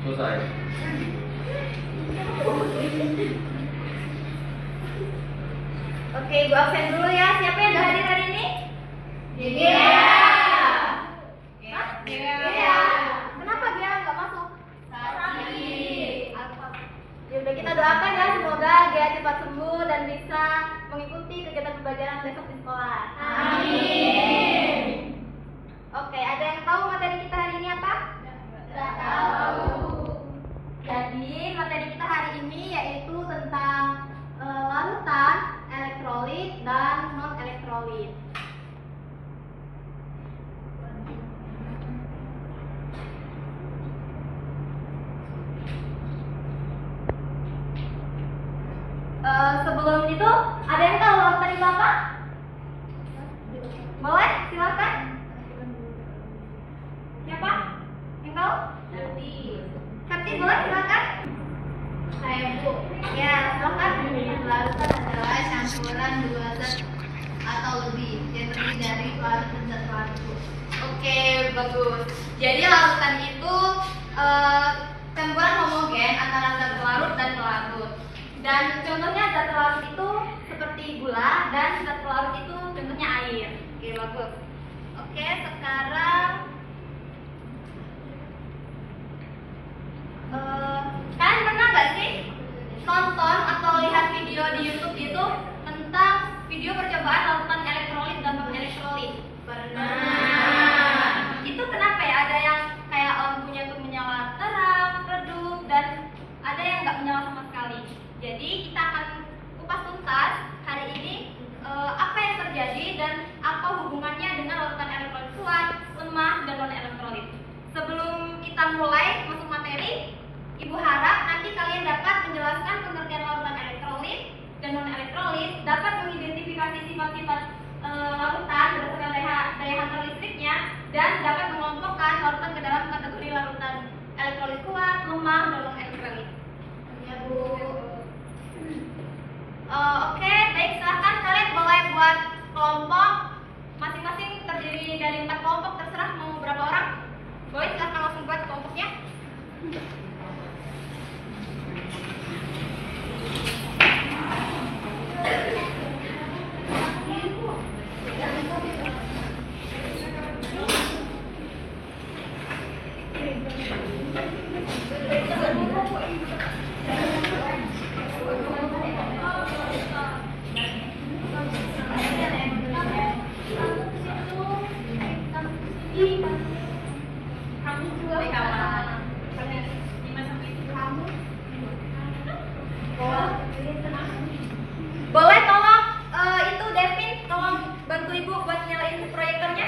Selesai. Oke, Ibu absen dulu ya. Siapa yang udah hadir hari ini? Iya. Hah? Iya. Kenapa dia nggak masuk? Sakit. Ya udah, kita doakan ya, semoga dia cepat sembuh dan bisa mengikuti kegiatan pembelajaran besok di sekolah. Amin. Oke, ada yang tahu materi kita hari ini apa? Nggak tahu. Jadi materi kita hari ini yaitu tentang larutan, elektrolit dan non elektrolit. Sebelum itu, ada yang tahu larutan itu apa? Boleh, silakan. Siapa? Yang tahu? Sakti, boleh silakan. Saya Bu. Ya, silakan. Larutan adalah campuran dua zat atau lebih yang terdiri dari pelarut dan zat pelarut. Oke, bagus. Jadi larutan itu campuran homogen antara zat pelarut dan pelarut. Dan contohnya zat pelarut itu seperti gula dan zat pelarut itu contohnya air. Oke, bagus. Oke, sekarang kalian pernah nggak sih nonton atau lihat video di YouTube itu tentang video percobaan larutan elektrolit dan non elektrolit? Pernah. Itu kenapa ya? Ada yang kayak lampunya tuh menyala terang, redup, dan ada yang nggak menyala sama sekali. Jadi kita akan kupas tuntas hari ini apa yang terjadi dan apa hubungannya dengan larutan elektrolit kuat, lemah, dan non elektrolit. Sebelum kita mulai masuk materi, Ibu harap nanti kalian dapat menjelaskan pengertian larutan elektrolit dan non elektrolit, dapat mengidentifikasi sifat-sifat larutan berdasarkan daya hantar listriknya, dan dapat mengelompokkan larutan ke dalam kategori larutan elektrolit kuat, lemah, dan non elektrolit. Ya Bu. Oke, baik, silahkan kalian boleh buat kelompok masing-masing terdiri dari 4 kelompok, terserah mau berapa orang. Boleh silahkan langsung buat kelompoknya. Boleh tolong itu Devin, tolong bantu Ibu buat nyalain proyektornya.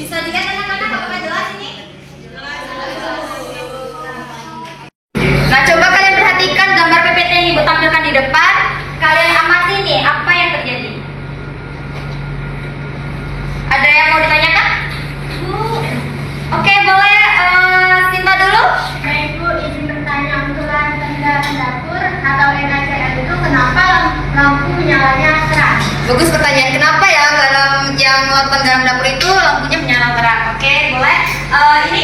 Bisa dilihat anak-anak apakah jelas ini? Nah, coba kalian perhatikan gambar PPT yang Ibu tampilkan di depan. Kalian amati nih apa yang terjadi. Ada yang mau ditanyakan? Bu. Oke, boleh Sinta dulu. Baik Bu, izin bertanya untuk larutan dalam dapur atau NaCl itu kenapa lampu menyalanya terang? Bagus pertanyaan, kenapa ya yang larutan garam dapur itu lampunya menyala terang? Oke, boleh. Ini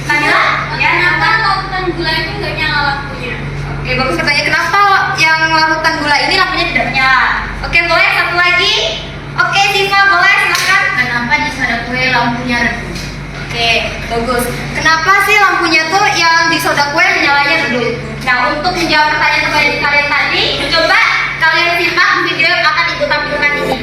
Kamila, ya, Kenapa larutan gula itu nggak nyala lampunya? Oke, bagus pertanyaan, kenapa yang larutan gula ini lampunya tidak menyala? Oke, boleh satu lagi. Oke, Siva, boleh silakan. Kenapa di soda kue lampunya redup? Oke, bagus. Kenapa sih lampunya tuh yang di soda kue menyalanya redup? Nah, untuk menjawab pertanyaan kalian tadi, coba kalian simak video yang akan Ibu tampilkan ini.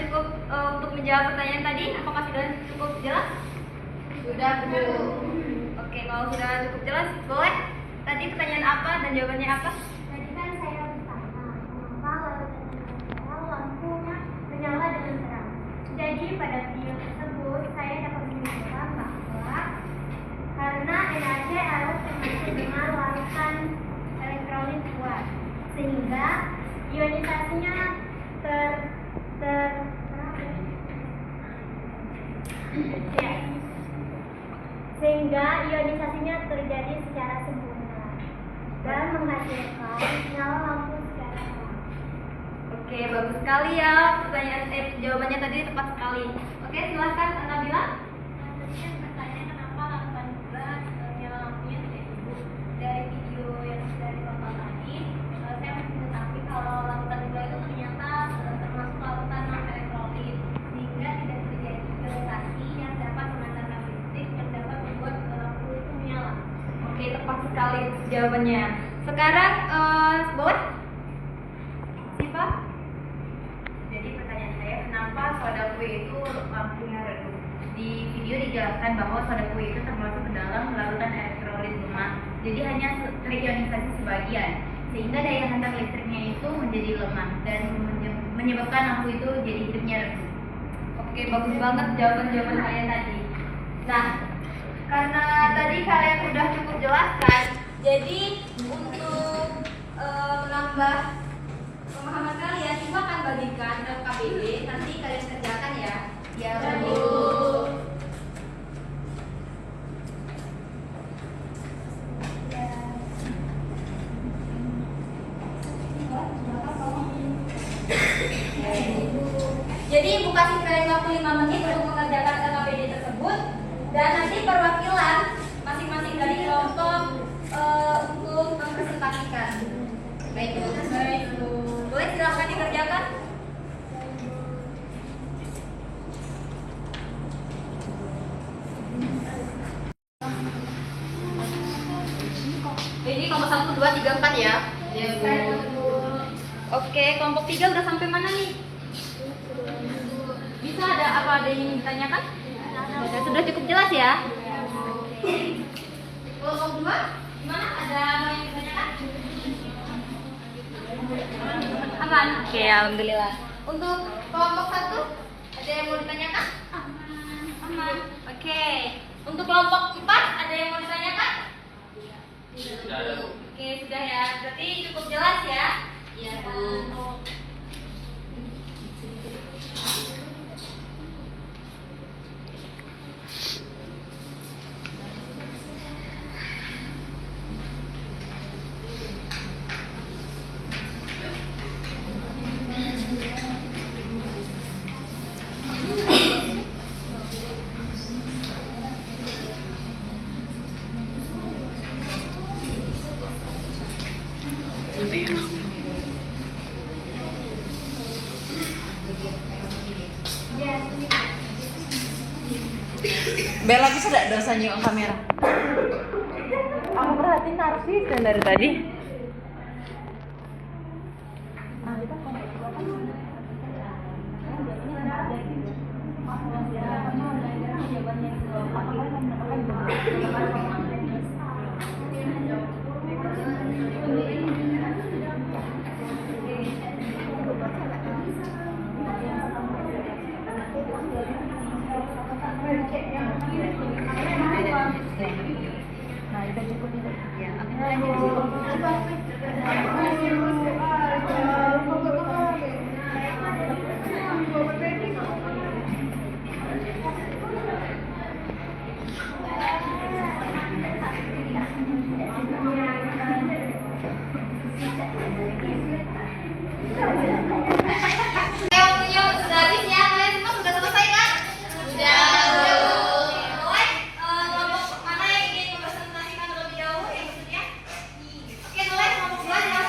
cukup untuk menjawab pertanyaan tadi? Apakah sudah cukup jelas? Sudah, Bu. Oke, kalau sudah cukup jelas, boleh. Tadi pertanyaan apa dan jawabannya apa? Tadi kan saya bertanya, kenapa lampunya menyala dengan terang? Jadi pada video tersebut saya dapat menunjukkan bahwa karena energi arus termasuk dengan larutan elektrolit kuat, sehingga ionisasinya sehingga ionisasinya terjadi secara sempurna dan menghasilkan nyala lampu secara terang. Oke, bagus sekali ya. Jawabannya tadi tepat sekali. Oke, silahkan Nabila. Tadi bertanya kenapa larutan gula nyala lampunya tidak hidup. Dari video yang sudah ditonton tadi, saya masih mengetahui kalau larutan gula itu ternyata termasuk larutan non-elektrolit, sehingga tidak terjadi ionisasi yang dapat memancarkan listrik yang dapat membuat lampu itu menyala. Oke, tepat sekali jawabannya. Sekarang boleh? Siapa? Jadi pertanyaan saya, kenapa soda kue itu lampunya redup? Di video dijelaskan bahwa soda kue itu termasuk ke dalam larutan elektrolit lemah, jadi hanya terionisasi sebagian, sehingga daya hantar listriknya itu menjadi lemah dan menyebabkan lampu itu jadi hidupnya redup. Oke, bagus banget jawaban-jawaban kalian tadi. Nah, karena tadi kalian udah cukup jelaskan, jadi untuk menambah pemahaman kalian, silakan bagikan ke KBD, nanti kalian kerjakan ya. Ya, Bu. Jadi Ibu kasih kalian waktu 5 menit untuk mengerjakan LKPD tersebut, dan nanti perwakilan masing-masing dari kelompok untuk mempresentasikan. Baik Bu. Boleh silakan dikerjakan. Jadi kelompok 1, 2, 3, 4 ya. Oke, kelompok 3 udah sampai mana nih? Bisa ada yang ditanyakan? Sudah cukup jelas ya? Kelompok 2 gimana? Ada yang ditanyakan? Aman? Oke, alhamdulillah. Untuk kelompok 1 ada yang mau ditanyakan? Aman. Oke. Untuk kelompok 4 ada yang mau ditanyakan? Oke, sudah ya. Berarti cukup jelas ya? Iya, Bu. Bella bisa gak dosa nyium kamera? Aku perhatiin narsis dan dari tadi. Nah, itu cukup itu. Ya, Oke, waktunya sudah habis ya. Kalian semua sudah selesai kan? Sudah. Boleh kelompok mana yang ingin mempresentasikan terlebih dahulu yang maksudnya? Oke, boleh kelompok 2 silakan.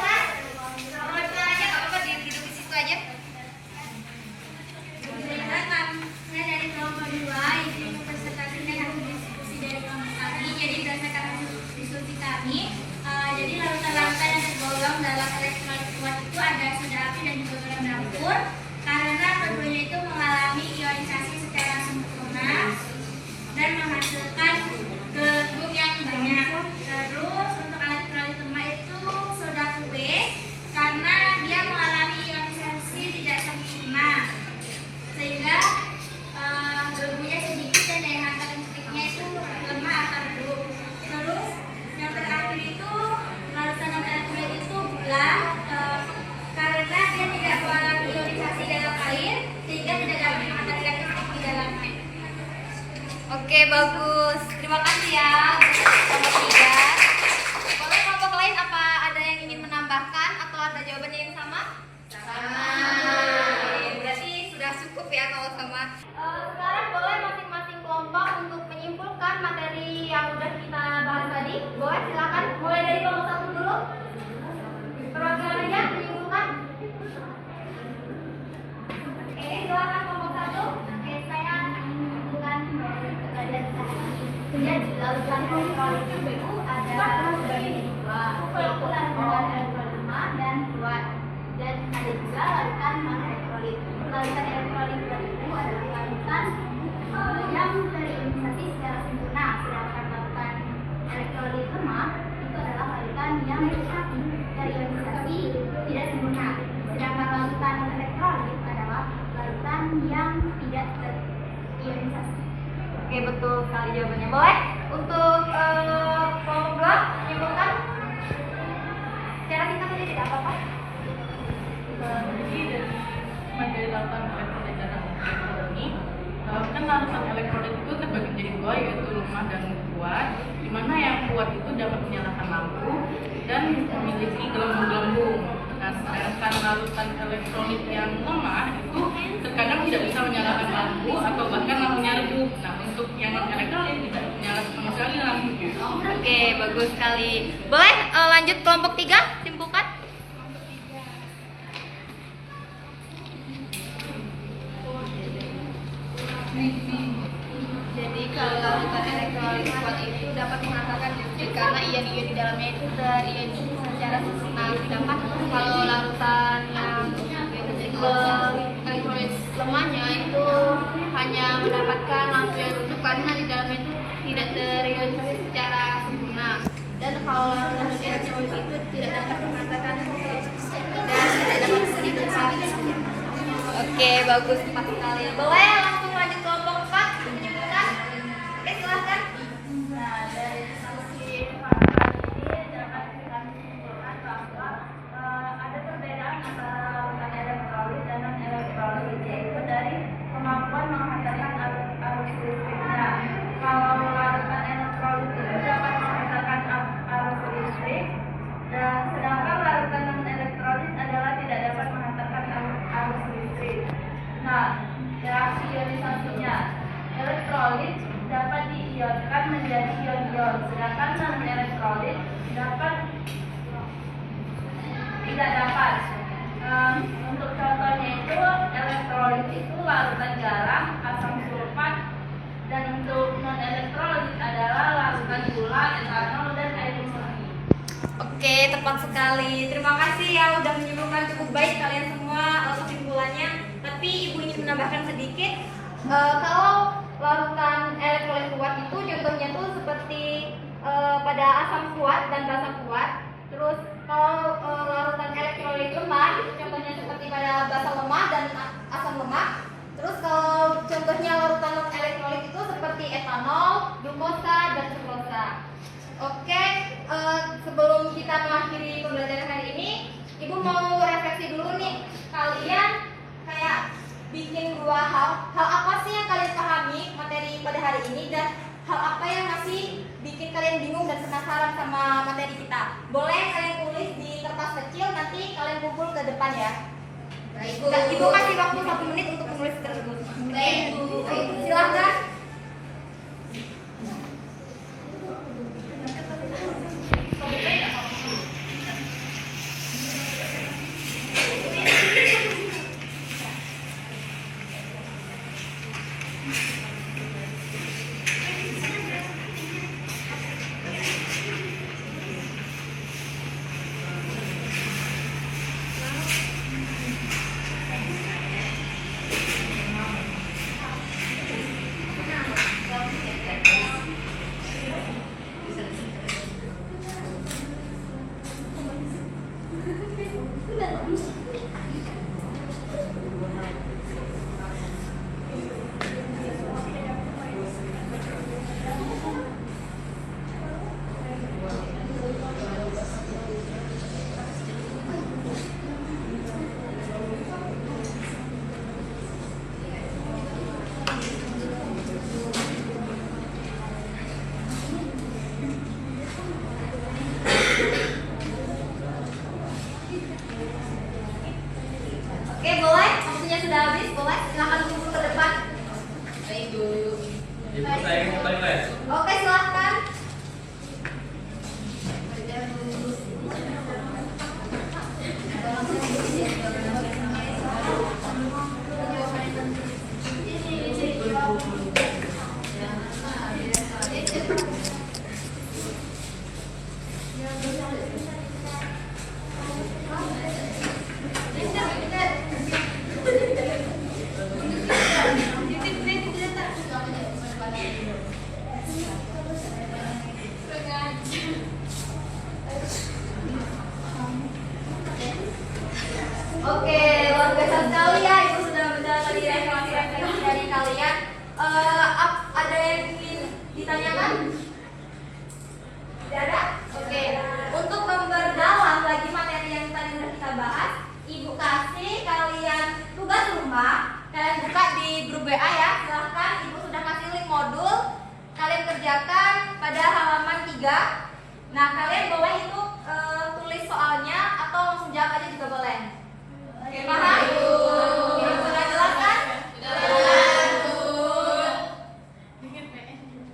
Oke, bagus. Terima kasih ya kelompok 3. Boleh kelompok lain apa ada yang ingin menambahkan atau ada jawabannya yang sama? Sama. Oke, berarti sudah cukup ya kalau sama. Sekarang boleh masing-masing kelompok untuk menyimpulkan materi yang udah kita bahas tadi. Boleh silakan. Mulai dari kelompok 1 dulu. Perwakilannya menyimpulkan. Oke, silakan kelompok 1. Oke, saya menyimpulkan dari keadaan tadi. Jadi larutan elektrolit itu ada terbagi dua, yaitu larutan elektrolit lemah dan kuat. Dan ada juga larutan non-elektrolit. Larutan elektrolit itu adalah larutan yang terionisasi secara sempurna, sedangkan larutan elektrolit lemah itu adalah larutan yang terionisasi tidak sempurna. Sedangkan larutan non-elektrolit adalah larutan yang tidak terionisasi. Oke, betul sekali jawabannya. Boleh untuk kelompok 2 menyimpulkan secara singkat saja, tidak apa-apa. Jadi dari materi larutan elektrolit dan non-elektrolit ini, kan larutan elektrolit itu terbagi menjadi dua, yaitu lemah dan kuat. Di mana yang kuat itu dapat menyalakan lampu dan memiliki gelembung-gelembung. Nah, sedangkan larutan elektrolit yang lemah itu terkadang tidak bisa menyalakan lampu atau bahkan lampunya redup. Nah, untuk yang non-elektrolit tidak menyala sama sekali lampunya. Oke, bagus sekali. Boleh lanjut kelompok 3, simpulkan. Jadi kalau larutan elektrolit kuat itu dapat mengatakan listrik karena ion-ion di dalamnya itu terionisasi secara sempurna. Sedangkan kalau larutan yang elektrolit lemahnya itu hanya mendapatkan lampu yang redup karena di dalamnya itu tidak terionisasi secara sempurna. Dan kalau larutan elektrolit itu tidak dapat mengatakan listrik dan tidak dapat menyimpulkan. Oke, bagus, tepat sekali. Boleh langsung lanjut kelompok 4 menyimpulkan. Oke, silahkan. Nah, dari diskusi paparan ini dapat kita simpulkan bahwa ada perbedaan antara larutan elektrolit dan non-elektrolit, yaitu dari kemampuan menghantarkan arus listriknya. Kalau larutan elektrolit itu dapat menghantarkan arus listrik, dan sedangkan larutan non-elektrolit adalah tidak dapat menghantarkan arus listrik. Nah, reaksi ionisasinya, elektrolit dapat diionkan menjadi ion-ion, sedangkan non-elektrolit tidak dapat. Untuk contohnya itu elektrolit itu larutan garam, asam sulfat, dan untuk non-elektrolit adalah larutan gula, etanol, dan air murni. Oke, tepat sekali. Terima kasih ya udah menyimpulkan cukup baik kalian semua kesimpulannya. Tapi Ibu ingin menambahkan sedikit. Kalau larutan elektrolit kuat itu contohnya tuh seperti pada asam kuat dan basa kuat. Terus kalau larutan elektrolit lemah itu contohnya seperti pada basa lemah dan asam lemah. Terus kalau contohnya larutan non elektrolit itu seperti etanol, glukosa, dan sukrosa. Oke, sebelum kita mengakhiri pembelajaran hari ini, Ibu mau refleksi dulu nih. Kalian kayak bikin dua hal apa sih yang kalian pahami materi pada hari ini, dan hal apa yang masih bikin kalian bingung dan penasaran sama materi kita. Boleh kalian tulis di kertas kecil, nanti kalian kumpul ke depan ya. Baik, Ibu kasih waktu 1 menit untuk menulis tersebut. Baik, silahkan. WA ya. Silahkan, Ibu sudah kasih link modul. Kalian kerjakan pada halaman 3. Nah, kalian boleh itu tulis soalnya atau langsung jawab aja juga boleh. Oke, paham? Sudah jelas kan?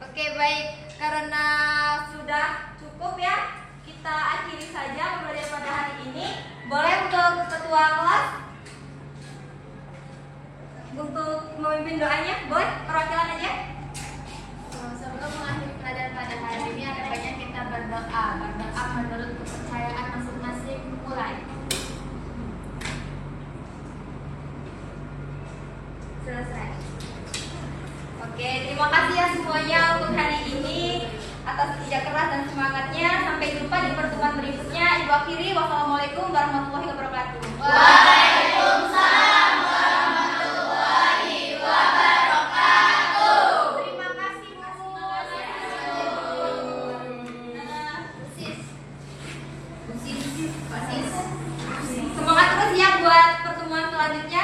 Oke, baik. Karena sudah cukup ya, kita akhiri saja pembelajaran pada hari ini. Boleh untuk ketua kelas untuk memimpin doanya, boleh perwakilan aja. Sebelum mengakhiri pelajaran pada hari ini, ada banyak kita berdoa. Berdoa menurut kepercayaan masing-masing. Mulai. Selesai. Oke, terima kasih ya semuanya untuk hari ini atas kerja keras dan semangatnya. Sampai jumpa di pertemuan berikutnya. Ibu akhiri, wassalamualaikum warahmatullahi wabarakatuh. Waalaikumsalam warahmatullahi wabarakatuh. Terima kasih, Bu. Semangat terus ya buat pertemuan selanjutnya.